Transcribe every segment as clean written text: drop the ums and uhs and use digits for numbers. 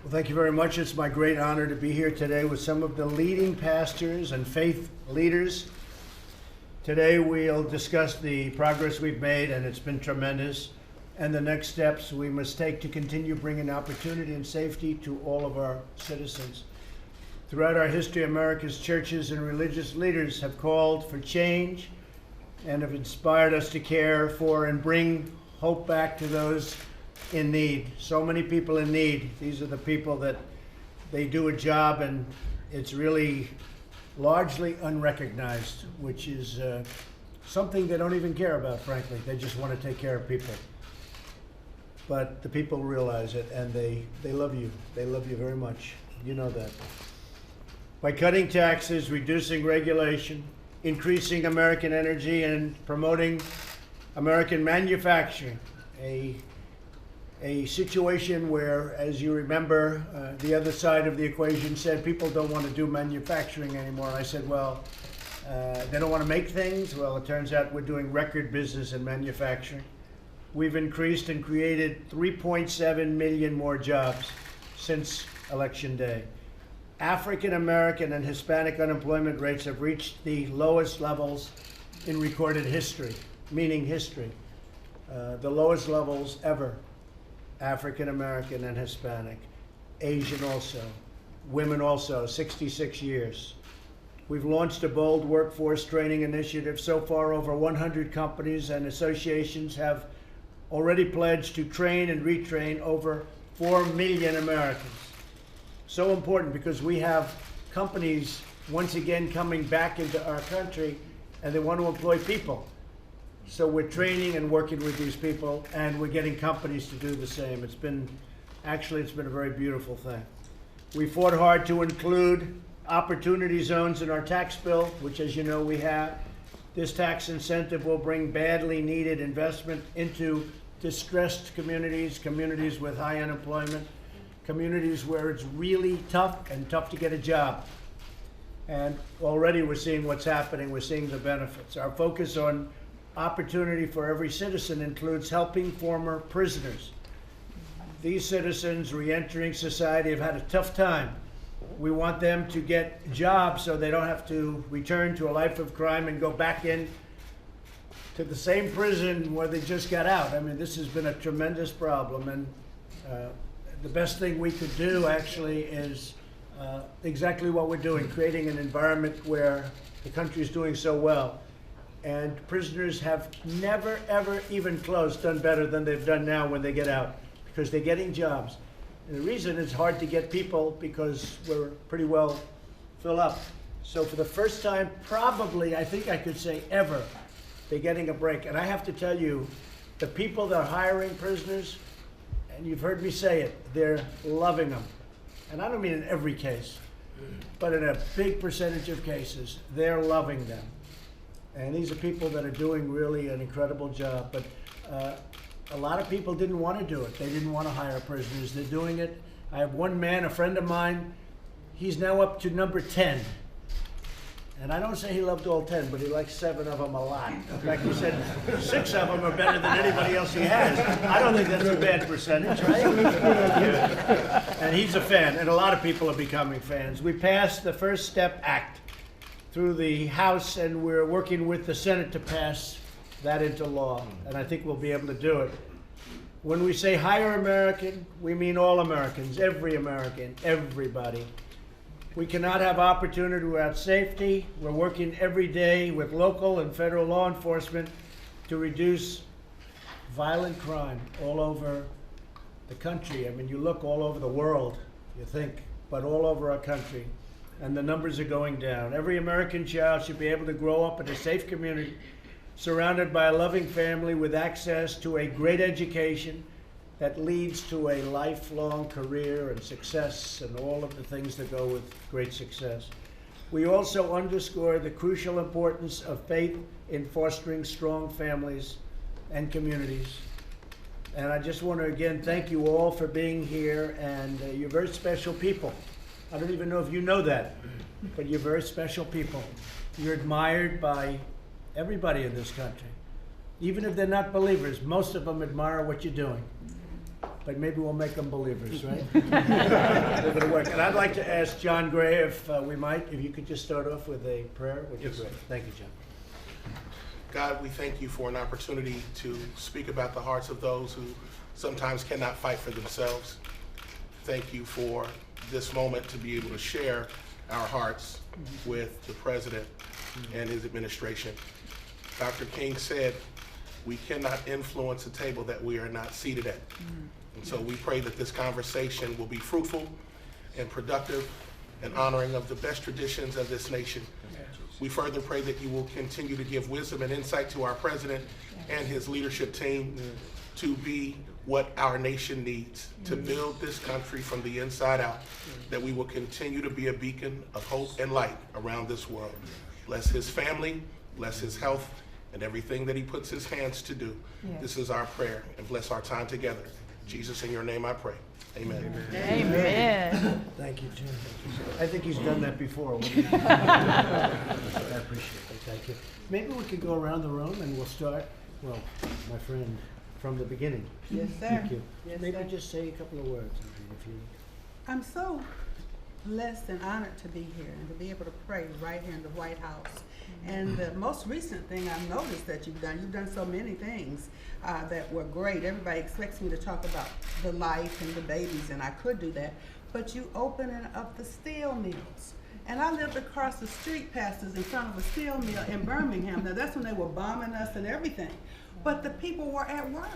Well, thank you very much. It's my great honor to be here today with some of the leading pastors and faith leaders. Today we'll discuss the progress we've made, and it's been tremendous, and the next steps we must take to continue bringing opportunity and safety to all of our citizens. Throughout our history, America's churches and religious leaders have called for change and have inspired us to care for and bring hope back to those in need. So many people in need. These are the people that they do a job and it's really largely unrecognized, which is something they don't even care about, frankly. They just want to take care of people. But the people realize it, and they love you. They love you very much. You know that. By cutting taxes, reducing regulation, increasing American energy, and promoting American manufacturing, a situation where, as you remember, the other side of the equation said people don't want to do manufacturing anymore. I said, well, they don't want to make things. Well, it turns out we're doing record business in manufacturing. We've increased and created 3.7 million more jobs since Election Day. African American and Hispanic unemployment rates have reached the lowest levels in recorded history, meaning history, the lowest levels ever. African American and Hispanic, Asian also, women also, 66 years. We've launched a bold workforce training initiative. So far, over 100 companies and associations have already pledged to train and retrain over 4 million Americans. So important because we have companies once again coming back into our country and they want to employ people. So we're training and working with these people, and we're getting companies to do the same. It's been a very beautiful thing. We fought hard to include opportunity zones in our tax bill, which, as you know, we have. This tax incentive will bring badly needed investment into distressed communities, communities with high unemployment, communities where it's really tough to get a job. And already we're seeing what's happening. We're seeing the benefits. Our focus on opportunity for every citizen includes helping former prisoners. These citizens re-entering society have had a tough time. We want them to get jobs so they don't have to return to a life of crime and go back in to the same prison where they just got out. I mean, this has been a tremendous problem, and the best thing we could do actually is exactly what we're doing, creating an environment where the country is doing so well. And prisoners have never, ever, even close, done better than they've done now when they get out, because they're getting jobs. And the reason it's hard to get people because we're pretty well filled up. So for the first time, probably, I think I could say ever, they're getting a break. And I have to tell you, the people that are hiring prisoners, and you've heard me say it, they're loving them. And I don't mean in every case, but in a big percentage of cases, they're loving them. And these are people that are doing really an incredible job. But a lot of people didn't want to do it. They didn't want to hire prisoners. They're doing it. I have one man, a friend of mine, he's now up to number 10. And I don't say he loved all 10, but he likes 7 of them a lot. In fact, he said 6 of them are better than anybody else he has. I don't think that's a bad percentage, right? And he's a fan, and a lot of people are becoming fans. We passed the First Step Act through the House, and we're working with the Senate to pass that into law, and I think we'll be able to do it. When we say hire American, we mean all Americans, every American, everybody. We cannot have opportunity without safety. We're working every day with local and federal law enforcement to reduce violent crime all over the country. I mean, you look all over the world, you think, but all over our country. And the numbers are going down. Every American child should be able to grow up in a safe community, surrounded by a loving family with access to a great education that leads to a lifelong career and success and all of the things that go with great success. We also underscore the crucial importance of faith in fostering strong families and communities. And I just want to again thank you all for being here, and you're very special people. I don't even know if you know that, but you're very special people. You're admired by everybody in this country. Even if they're not believers, most of them admire what you're doing. but maybe we'll make them believers, right? It'll work. And I'd like to ask John Gray if we might, if you could just start off with a prayer, would you? Yes. Great. Thank you, John. God, we thank you for an opportunity to speak about the hearts of those who sometimes cannot fight for themselves. Thank you for this moment to be able to share our hearts with the president and his administration. Dr. King said, we cannot influence a table that we are not seated at. And so we pray that this conversation will be fruitful and productive and honoring of the best traditions of this nation. We further pray that you will continue to give wisdom and insight to our president and his leadership team to be what our nation needs to build this country from the inside out, that we will continue to be a beacon of hope and light around this world. Bless his family, bless his health, and everything that he puts his hands to do. Yes. This is our prayer, and bless our time together. Jesus, in your name I pray. Amen. Amen. Amen. Thank you, Jim. I think he's done that before. I appreciate it. Thank you. Maybe we could go around the room and we'll start, well, my friend, from the beginning. Yes, sir. Thank you. Yes, Maybe sir. just say a couple of words. If you... I'm so blessed and honored to be here and to be able to pray right here in the White House. And the most recent thing I've noticed that you've done so many things that were great. Everybody expects me to talk about the life and the babies, and I could do that. But you opening up the steel mills. And I lived across the street, pastors, in front of a steel mill in Birmingham. Now that's when they were bombing us and everything. But the people were at work.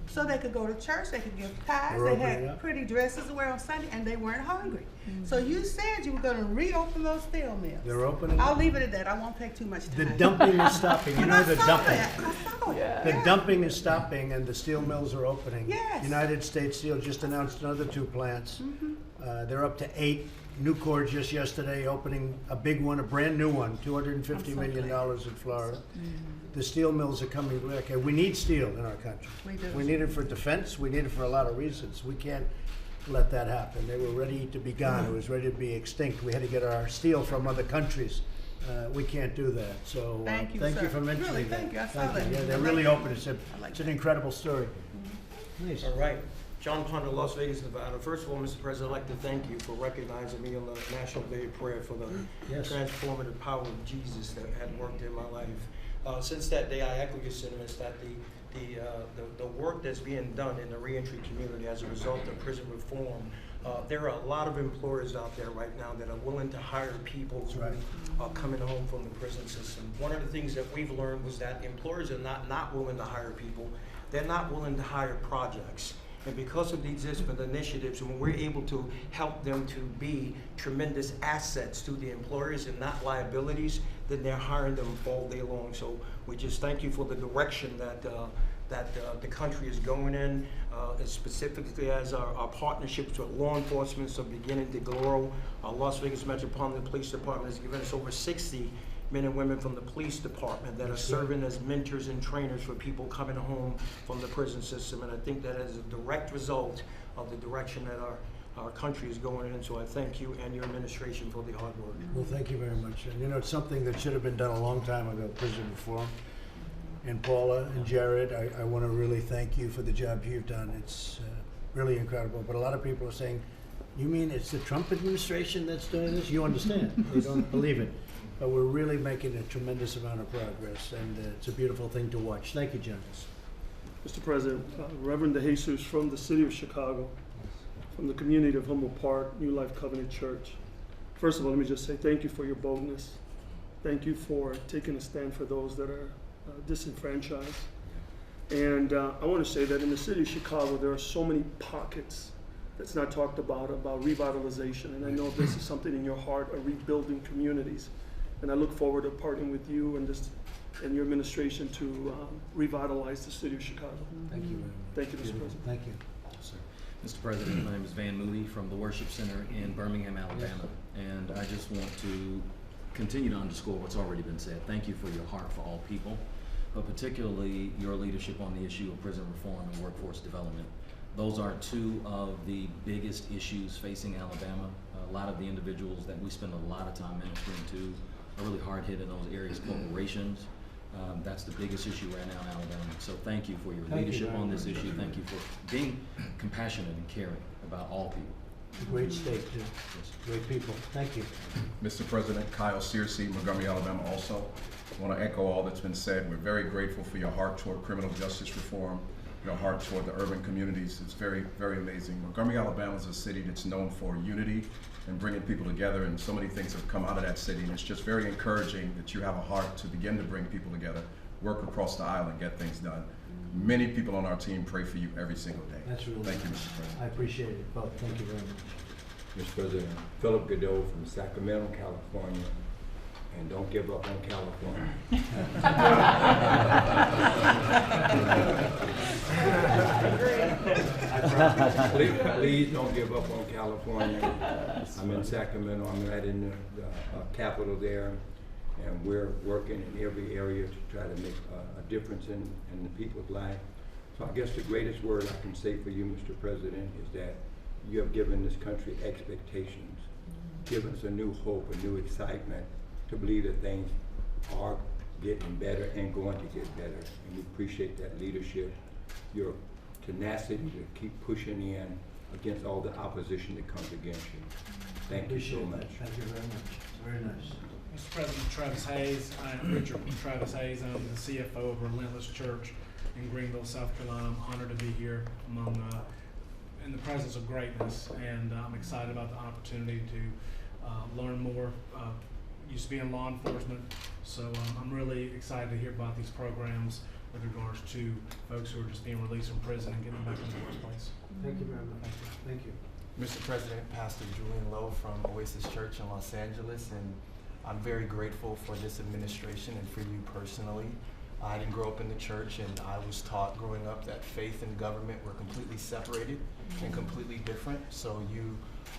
So they could go to church, they could give tithes, they had pretty dresses to wear on Sunday, and they weren't hungry. So you said you were going to reopen those steel mills. They're opening. I'll leave it at that. I won't take too much time. The dumping is stopping. You know the dumping. I saw it. Yeah. The dumping is stopping and the steel mills are opening. Yes. United States Steel just announced another 2 plants. They're up to 8. Nucor just yesterday opening a big one, a brand new one, $250 million in Florida. The steel mills are coming back. And we need steel in our country. We do. We need it for defense. We need it for a lot of reasons. We can't let that happen. They were ready to be gone. It was ready to be extinct. We had to get our steel from other countries. We can't do that. So thank you for mentioning really, that. Thank you. I saw that. Yeah, they're really open. It's an incredible story. Nice. All right. John Ponder, Las Vegas, Nevada. First of all, Mr. President, I'd like to thank you for recognizing me on the National Day of Prayer for the transformative power of Jesus that had worked in my life. Since that day, I echo your sentiments that the work that's being done in the reentry community as a result of prison reform, there are a lot of employers out there right now that are willing to hire people who are coming home from the prison system. One of the things that we've learned was that employers are not willing to hire people. They're not willing to hire projects. And because of these different initiatives, when we're able to help them to be tremendous assets to the employers and not liabilities, then they're hiring them all day long. So we just thank you for the direction that the country is going in, specifically as our partnerships with law enforcement are beginning to grow. Our Las Vegas Metropolitan Police Department has given us over 60 men and women from the police department that are serving as mentors and trainers for people coming home from the prison system. And I think that is a direct result of the direction that our country is going in. So I thank you and your administration for the hard work. Well, thank you very much. And you know, it's something that should have been done a long time ago, prison reform. And Paula and Jared, I want to really thank you for the job you've done. It's really incredible. But a lot of people are saying, you mean it's the Trump administration that's doing this? You understand. They don't believe it. But we're really making a tremendous amount of progress, and it's a beautiful thing to watch. Thank you, gentlemen. Mr. President, Reverend DeJesus from the city of Chicago, from the community of Humboldt Park, New Life Covenant Church. First of all, let me just say thank you for your boldness. Thank you for taking a stand for those that are disenfranchised. And I want to say that in the city of Chicago, there are so many pockets that's not talked about revitalization. And I know this is something in your heart, of rebuilding communities. And I look forward to partnering with you and your administration to revitalize the city of Chicago. Thank you. Thank you, Mr. President. Thank you. Yes, sir. Mr. President, my name is Van Moody from the Worship Center in Birmingham, Alabama. And I just want to continue to underscore what's already been said. Thank you for your heart for all people, but particularly your leadership on the issue of prison reform and workforce development. Those are 2 of the biggest issues facing Alabama. A lot of the individuals that we spend a lot of time ministering to are really hard hit in those areas. Corporations, That's the biggest issue right now in Alabama. So thank you for your Thank you leadership very on this much. issue. Thank you for being compassionate and caring about all people. It's a great state, too. Great people. Thank you. Mr. President, Kyle Searcy, Montgomery, Alabama also. I want to echo all that's been said. We're very grateful for your heart toward criminal justice reform, your heart toward the urban communities. It's very, very amazing. Montgomery, Alabama is a city that's known for unity and bringing people together, and so many things have come out of that city, and it's just very encouraging that you have a heart to begin to bring people together, work across the aisle, and get things done. Many people on our team pray for you every single day. That's really Thank you, nice. Mr. President. I appreciate it both. Thank you very much. Mr. President, Philip Godot from Sacramento, California, and don't give up on California. Please don't give up on California. I'm in Sacramento, I'm right in the capital there, and we're working in every area to try to make a difference in the people's life. So I guess the greatest word I can say for you, Mr. President, is that you have given this country expectations, given us a new hope, a new excitement to believe that things are getting better and going to get better. And we appreciate that leadership, your tenacity to keep pushing in against all the opposition that comes against you. Thank you so Appreciate much. that. Thank you very much. Very nice. Mr. President, Travis Hayes. I'm Richard Travis Hayes. I'm the CFO of Relentless Church in Greenville, South Carolina. I'm honored to be here in the presence of greatness, and I'm excited about the opportunity to learn more. Used to be in law enforcement, so I'm really excited to hear about these programs with regards to folks who are just being released from prison and getting back into the workplace. Thank you very much. Thank you. Mr. President, Pastor Julian Lowe from Oasis Church in Los Angeles, and I'm very grateful for this administration and for you personally. I didn't grow up in the church, and I was taught growing up that faith and government were completely separated and completely different. So you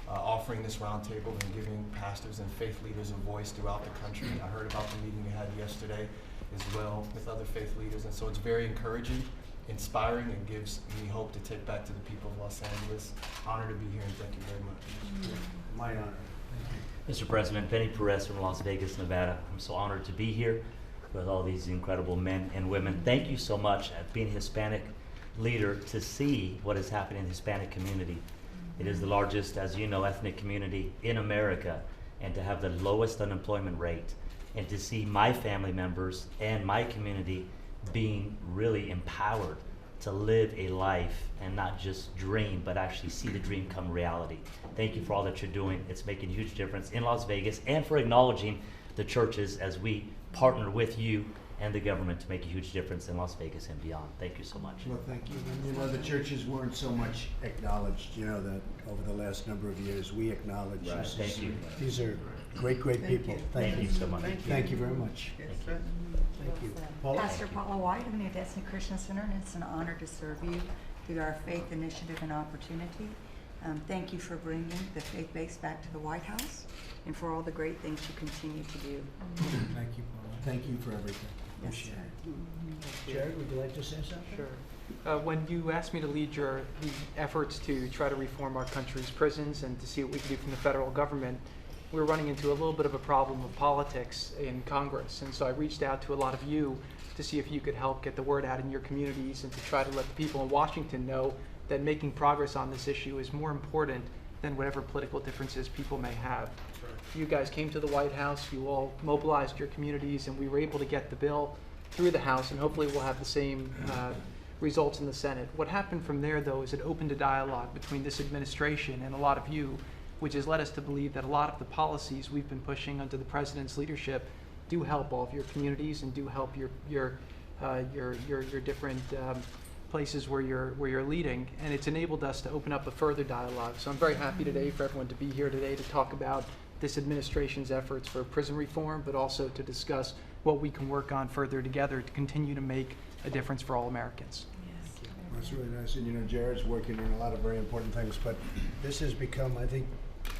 offering this roundtable and giving pastors and faith leaders a voice throughout the country. I heard about the meeting you had yesterday as well with other faith leaders, and so it's very encouraging, inspiring, and gives me hope to take back to the people of Los Angeles. Honored to be here, and thank you very much. My honor. Thank you. Mr. President, Benny Perez from Las Vegas, Nevada. I'm so honored to be here with all these incredible men and women. Thank you so much as being a Hispanic leader to see what is happening in the Hispanic community. It is the largest, as you know, ethnic community in America, and to have the lowest unemployment rate, and to see my family members and my community being really empowered to live a life and not just dream, but actually see the dream come reality. Thank you for all that you're doing. It's making a huge difference in Las Vegas, and for acknowledging the churches as we partner with you and the government to make a huge difference in Las Vegas and beyond. Thank you so much. Well, thank you. And, you know, the churches weren't so much acknowledged, you know, that over the last number of years, we acknowledge Right. this. Thank you. These are great, great Thank people. you. Thank you so much. Thank you very much. Yes, sir. Thank you. Paula? Pastor Paula White of New Destiny Christian Center, and it's an honor to serve you through our faith initiative and opportunity. Thank you for bringing the faith base back to the White House, and for all the great things you continue to do. Thank you, Paula. Thank you for everything. Yes, Appreciate sir. it. Jared, would you like to say something? Sure. When you asked me to lead the efforts to try to reform our country's prisons and to see what we can do from the federal government, we were running into a little bit of a problem of politics in Congress. And so I reached out to a lot of you to see if you could help get the word out in your communities and to try to let the people in Washington know that making progress on this issue is more important than whatever political differences people may have. You guys came to the White House, you all mobilized your communities, and we were able to get the bill through the House, and hopefully we'll have the same results in the Senate. What happened from there, though, is it opened a dialogue between this administration and a lot of you, which has led us to believe that a lot of the policies we've been pushing under the President's leadership do help all of your communities and do help your different places where you're leading, and it's enabled us to open up a further dialogue. So I'm very happy today for everyone to be here today to talk about this administration's efforts for prison reform, but also to discuss what we can work on further together to continue to make a difference for all Americans. That's really nice. And, you know, Jared's working on a lot of very important things, but this has become, I think,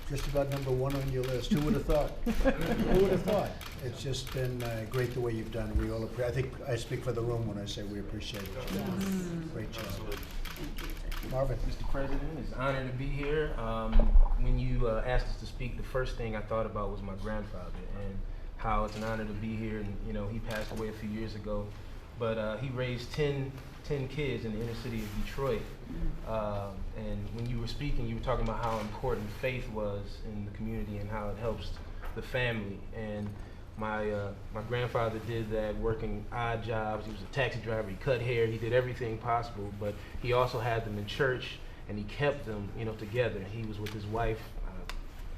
just about number one on your list. Who would have thought? Who would have thought? It's just been great the way you've done. We all I think I speak for the room when I say we appreciate it. Great job. Marvin. Mr. President, it's an honor to be here. When you asked us to speak, the first thing I thought about was my grandfather, and how it's an honor to be here. And you know, he passed away a few years ago, but he raised 10 kids in the inner city of Detroit. And when you were speaking, you were talking about how important faith was in the community and how it helps the family. And my grandfather did that, working odd jobs. He was a taxi driver, he cut hair, he did everything possible, but he also had them in church, and he kept them, you know, together. He was with his wife,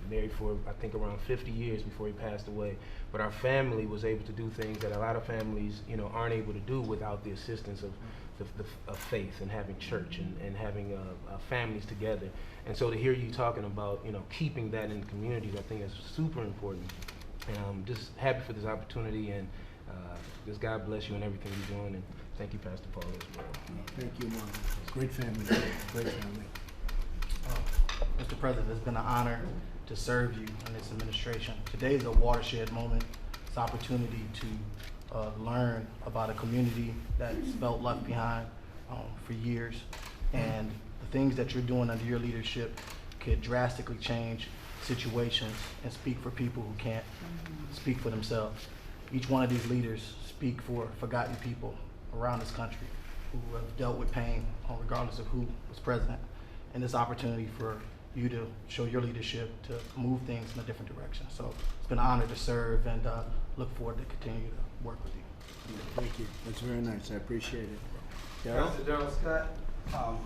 married for I think around 50 years before he passed away. But our family was able to do things that a lot of families, you know, aren't able to do without the assistance of faith and having church and having families together. And so to hear you talking about, you know, keeping that in the communities, I think is super important. And I'm just happy for this opportunity, and just God bless you and everything you're doing, and thank you, Pastor Paul, as well. Thank you, Mark. Great family, great family. Mr. President, it's been an honor to serve you in this administration. Today is a watershed moment. It's an opportunity to learn about a community that's felt left behind for years, and the things that you're doing under your leadership could drastically change situations and speak for people who can't speak for themselves. Each one of these leaders speak for forgotten people around this country who have dealt with pain regardless of who was president. And this opportunity for you to show your leadership to move things in a different direction. So it's been an honor to serve, and look forward to continue to work with you. Thank you. That's very nice. I appreciate it. Pastor Darrell Scott,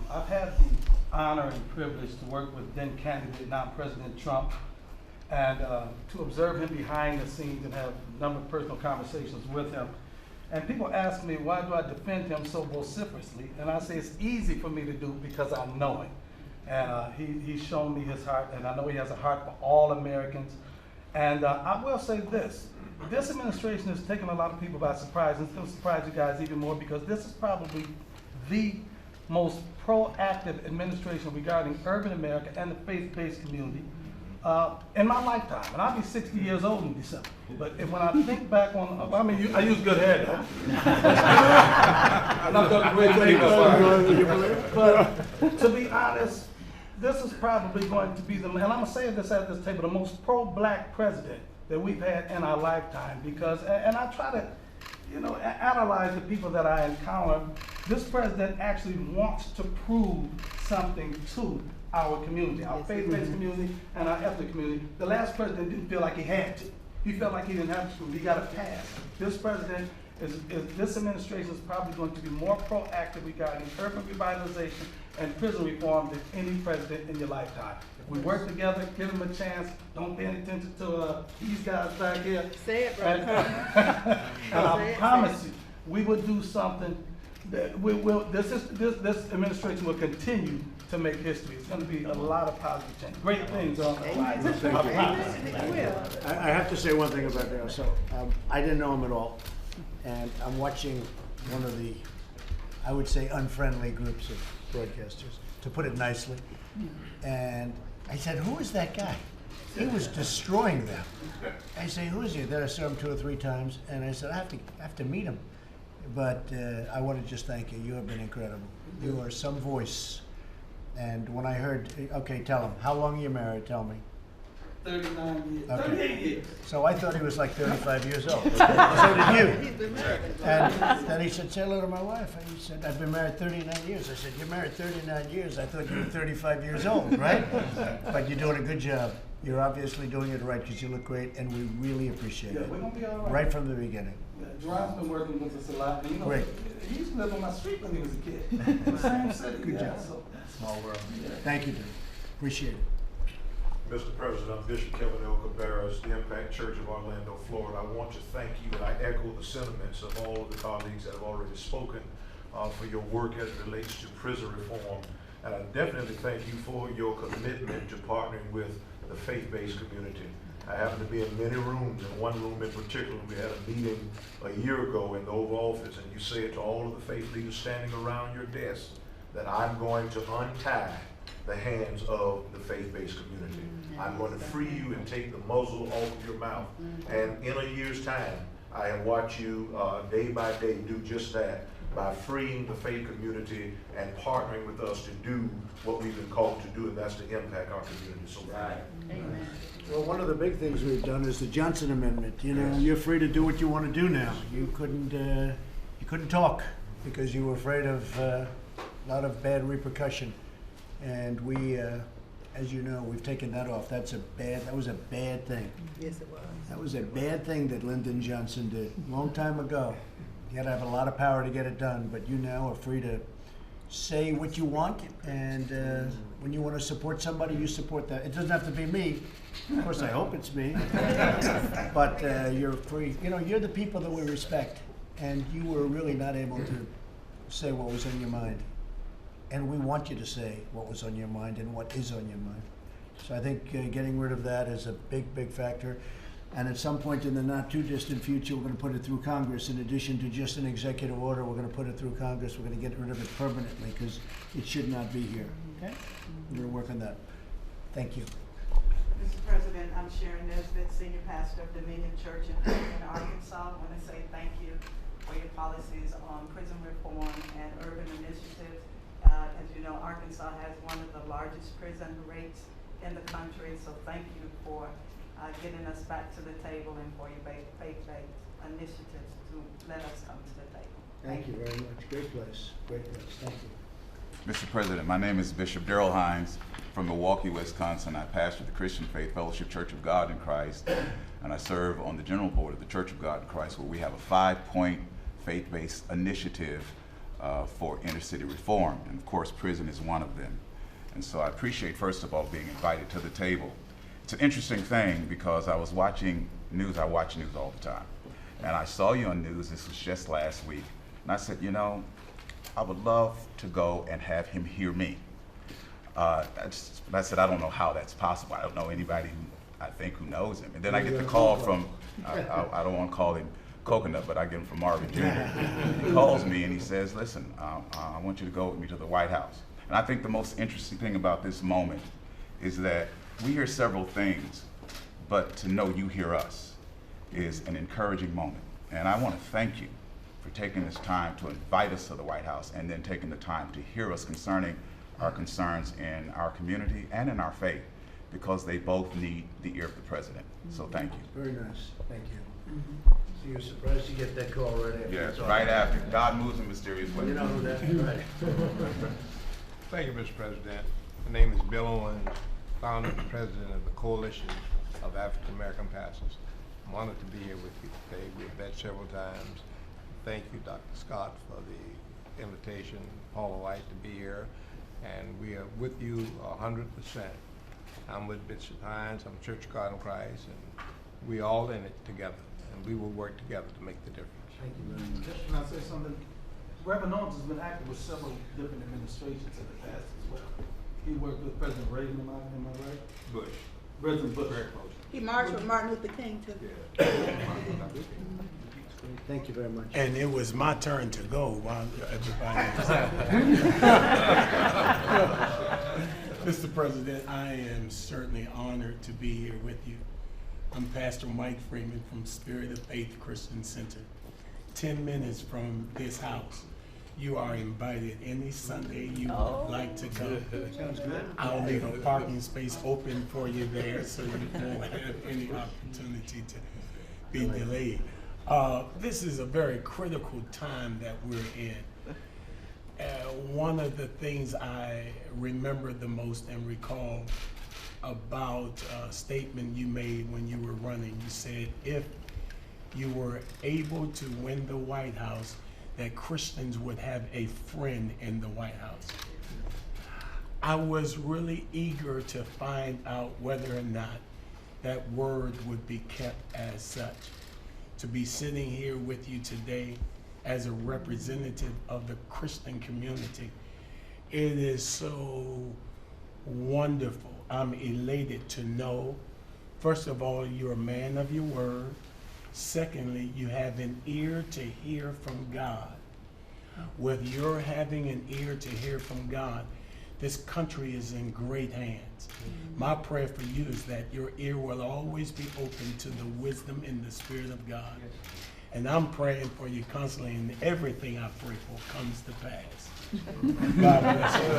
I've had the honor and privilege to work with then candidate, now President Trump, and to observe him behind the scenes and have a number of personal conversations with him. And people ask me, why do I defend him so vociferously? And I say it's easy for me to do because I know him. And he's shown me his heart, and I know he has a heart for all Americans. And I will say this administration has taken a lot of people by surprise, and it's going to surprise you guys even more, because this is probably the most proactive administration regarding urban America and the faith-based community in my lifetime. And I'll be 60 years old in December. But when I think back on, I mean, I use good hair though. I'm not going to great makeup. But to be honest, this is probably going to be and I'm going to say this at this table, the most pro-black president that we've had in our lifetime, because, and I try to, you know, analyze the people that I encounter. This president actually wants to prove something to our community, our faith-based community and our ethnic community. The last president didn't feel like he had to. He felt like he didn't have to. He got a pass. This president this administration is probably going to be more proactive regarding urban revitalization and prison reform than any president in your lifetime. If we work together, give them a chance, don't pay any attention to these guys back here. Say it, brother. And I promise you, we will do something that we will, this administration will continue to make history. It's going to be a lot of positive change. Great things on the horizon. I have to say one thing about that. So I didn't know him at all, and I'm watching one of the, I would say, unfriendly groups of broadcasters, to put it nicely. And I said, who is that guy? He was destroying them. I say, who is he? Then I saw him 2 or 3 times, and I said, I have to meet him. But I want to just thank you. You have been incredible. You are some voice. And when I heard, okay, tell him, how long are you married? Tell me. 39 years. Okay. 38 years. So I thought he was like 35 years old. So did you. He's been married. And then he said, say hello to my wife. And he said, I've been married 39 years. I said, you're married 39 years. I thought you were 35 years old, right? But you're doing a good job. You're obviously doing it right because you look great, and we really appreciate it. We're going to be all right. Right from the beginning. Jerron's been working with us a lot. And, you know, Great. He used to live on my street when he was a kid. The same city. Good job. So, Small world. Thank you, dude. Appreciate it. Mr. President, I'm Bishop Kevin L. Cabarrus, the Impact Church of Orlando, Florida. I want to thank you, and I echo the sentiments of all of the colleagues that have already spoken for your work as it relates to prison reform. And I definitely thank you for your commitment to partnering with the faith-based community. I happen to be in many rooms, in one room in particular, we had a meeting a year ago in the Oval Office, and you said to all of the faith leaders standing around your desk that I'm going to untie the hands of the faith-based community. I'm going to free you and take the muzzle off of your mouth. And in a year's time, I have watched you day by day do just that. by freeing the faith community and partnering with us to do what we've been called to do, and that's to impact our community. So thank you. Amen. Well, one of the big things we've done is the Johnson Amendment. You know, you're free to do what you want to do now. You couldn't talk because you were afraid of a lot of bad repercussion. And we, as you know, we've taken that off. That was a bad thing. Yes, it was. That was a bad thing that Lyndon Johnson did a long time ago. You had to have a lot of power to get it done, but you now are free to say what you want, and when you want to support somebody, you support that. It doesn't have to be me. Of course, I hope it's me. But you're free. You know, you're the people that we respect, and you were really not able to say what was on your mind. And we want you to say what was on your mind and what is on your mind. So I think getting rid of that is a big, big factor. And at some point in the not too distant future, we're going to put it through Congress. In addition to just an executive order, we're going to put it through Congress. We're going to get rid of it permanently because it should not be here. Okay? We're going to work on that. Thank you. Mr. President, I'm Sharon Nesbitt, Senior Pastor of Dominion Church in Arkansas. I want to say thank you for your policies on prison reform and urban initiatives. As you know, Arkansas has one of the largest prison rates in the country, so thank you for getting us back to the table and for your faith-based initiatives to let us come to the table. Thank you very much. Great place. Great place. Thank you. Mr. President, my name is Bishop Darrell Hines from Milwaukee, Wisconsin. I pastor the Christian Faith Fellowship Church of God in Christ, and I serve on the General Board of the Church of God in Christ, where we have a 5-point faith-based initiative for inner city reform, and of course prison is one of them. And so I appreciate, first of all, being invited to the table. It's an interesting thing because I was watching news. I watch news all the time, and I saw you on news. This was just last week, and I said, you know, I would love to go and have him hear me. I said, I don't know how that's possible. I don't know anybody who I think who knows him. And then I get the call from, I don't want to call him Coconut, but I get him from Marvin Jr. He calls me and he says, listen, I want you to go with me to the White House. And I think the most interesting thing about this moment is that we hear several things, but to know you hear us is an encouraging moment. And I want to thank you for taking this time to invite us to the White House and then taking the time to hear us concerning our concerns in our community and in our faith, because they both need the ear of the president. So thank you. Very nice. Thank you. So you're surprised you get that call right after? Yes, right after. God moves in mysterious ways. You know who that is, right? Thank you, Mr. President. My name is Bill Owens, founder and president of the Coalition of African American Pastors. I'm honored to be here with you today. We've met several times. Thank you, Dr. Scott, for the invitation, Paula White, to be here. And we are with you 100%. I'm with Bishop Hines, I'm Church of God in Christ, and we're all in it together. And we will work together to make the difference. Thank you very much. Can I say something? Reverend Owens has been active with several different administrations in the past as well. He worked with President Reagan, am I right? Bush. President Bush. He marched with Martin Luther King too. Thank you very much. And it was my turn to go while everybody was Mr. President, I am certainly honored to be here with you. I'm Pastor Mike Freeman from Spirit of Faith Christian Center, 10 minutes from this house. You are invited any Sunday you would like to come. Sounds good. I'll leave a parking space open for you there so you won't have any opportunity to be delayed. This is a very critical time that we're in. One of the things I remember the most and recall about a statement you made when you were running, you said if you were able to win the White House, that Christians would have a friend in the White House. I was really eager to find out whether or not that word would be kept as such. To be sitting here with you today as a representative of the Christian community, it is so wonderful. I'm elated to know, first of all, you're a man of your word. Secondly, you have an ear to hear from God. With your having an ear to hear from God, this country is in great hands. My prayer for you is that your ear will always be open to the wisdom and the Spirit of God And I'm praying for you constantly, and everything I pray for comes to pass. God bless you.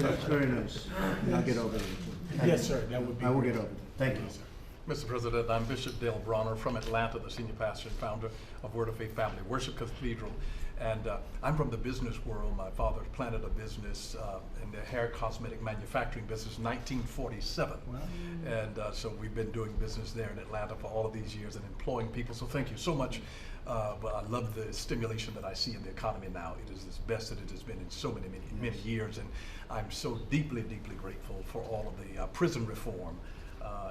That's very nice. I'll get over it. Yes, sir, that would be I will great. get over it. Thank you. Mr. President, I'm Bishop Dale Bronner from Atlanta, the senior pastor and founder of Word of Faith Family Worship Cathedral. And I'm from the business world. My father planted a business in the hair cosmetic manufacturing business in 1947. Wow. And so we've been doing business there in Atlanta for all of these years and employing people. So thank you so much. But I love the stimulation that I see in the economy now. It is as best that it has been in so many years. And I'm so deeply, deeply grateful for all of the prison reform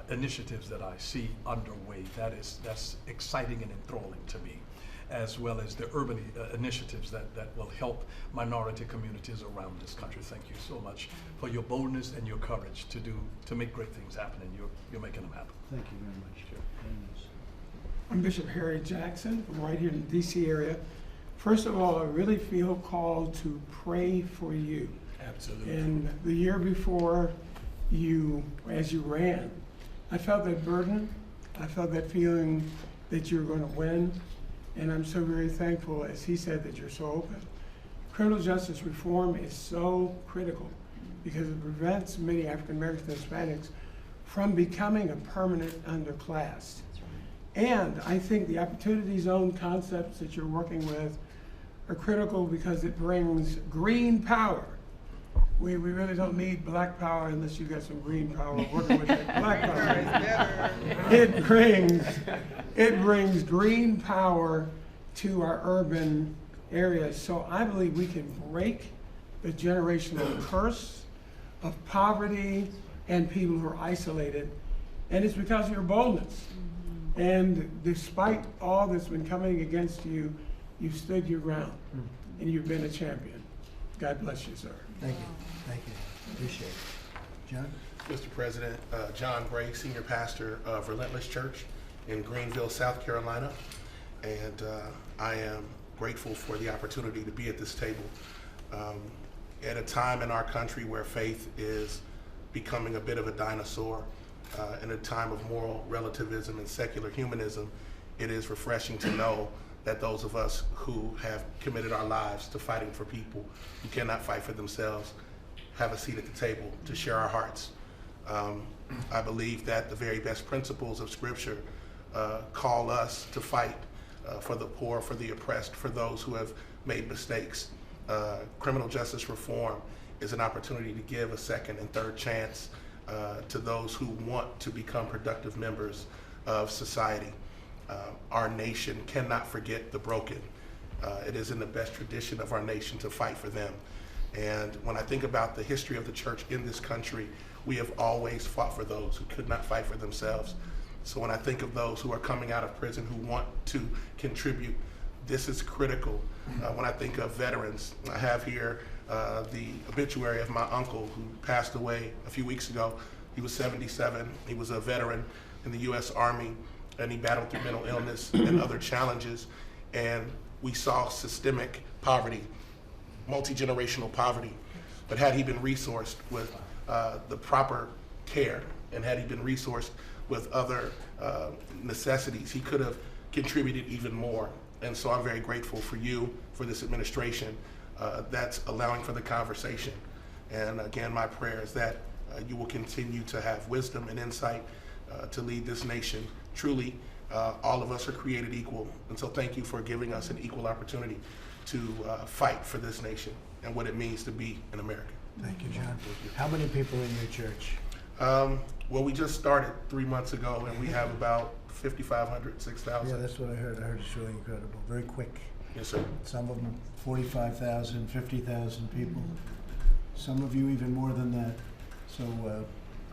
initiatives that I see underway. That's exciting and enthralling to me, as well as the urban initiatives that will help minority communities around this country. Thank you so much for your boldness and your courage to make great things happen, and you're making them happen. Thank you very much, Joe. I'm Bishop Harry Jackson from right here in the DC area. First of all, I really feel called to pray for you. Absolutely. And the year before as you ran, I felt that burden. I felt that feeling that you're going to win. And I'm so very thankful, as he said, that you're so open. Criminal justice reform is so critical because it prevents many African Americans and Hispanics from becoming a permanent underclass. And I think the opportunity zone concepts that you're working with are critical because it brings green power. We really don't need black power unless you got some green power working with that black power. It brings green power to our urban areas. So I believe we can break the generational curse of poverty and people who are isolated. And it's because of your boldness. And despite all that's been coming against you, you've stood your ground and you've been a champion. God bless you, sir. Thank you. Thank you. Appreciate it. John? Mr. President, John Gray, Senior Pastor of Relentless Church in Greenville, South Carolina. And I am grateful for the opportunity to be at this table. At a time in our country where faith is becoming a bit of a dinosaur, in a time of moral relativism and secular humanism, it is refreshing to know that those of us who have committed our lives to fighting for people who cannot fight for themselves have a seat at the table to share our hearts. I believe that the very best principles of Scripture call us to fight for the poor, for the oppressed, for those who have made mistakes. Criminal justice reform is an opportunity to give a second and third chance to those who want to become productive members of society. Our nation cannot forget the broken. It is in the best tradition of our nation to fight for them. And when I think about the history of the church in this country, we have always fought for those who could not fight for themselves. So when I think of those who are coming out of prison who want to contribute, this is critical. When I think of veterans, I have here the obituary of my uncle who passed away a few weeks ago. He was 77. He was a veteran in the U.S. Army, and he battled through mental illness and other challenges. And we saw systemic poverty, multi-generational poverty. But had he been resourced with the proper care, and had he been resourced with other necessities, he could have contributed even more. And so I'm very grateful for you, for this administration, that's allowing for the conversation. And again, my prayer is that you will continue to have wisdom and insight to lead this nation. Truly, all of us are created equal. And so thank you for giving us an equal opportunity to fight for this nation and what it means to be an American. Thank you, John. How many people in your church? Well, we just started 3 months ago, and we have about 5,500, 6,000. Yeah, that's what I heard. I heard it's really incredible. Very quick. Yes, sir. Some of them 45,000, 50,000 people. Some of you even more than that. So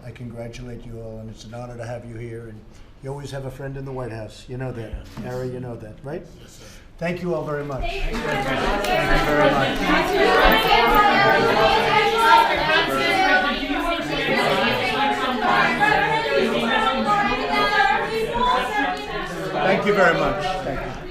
I congratulate you all, and it's an honor to have you here. And you always have a friend in the White House. You know that. Harry, you know that, right? Yes, sir. Thank you all very much. Thank you very much. Thank you very much. Thank you.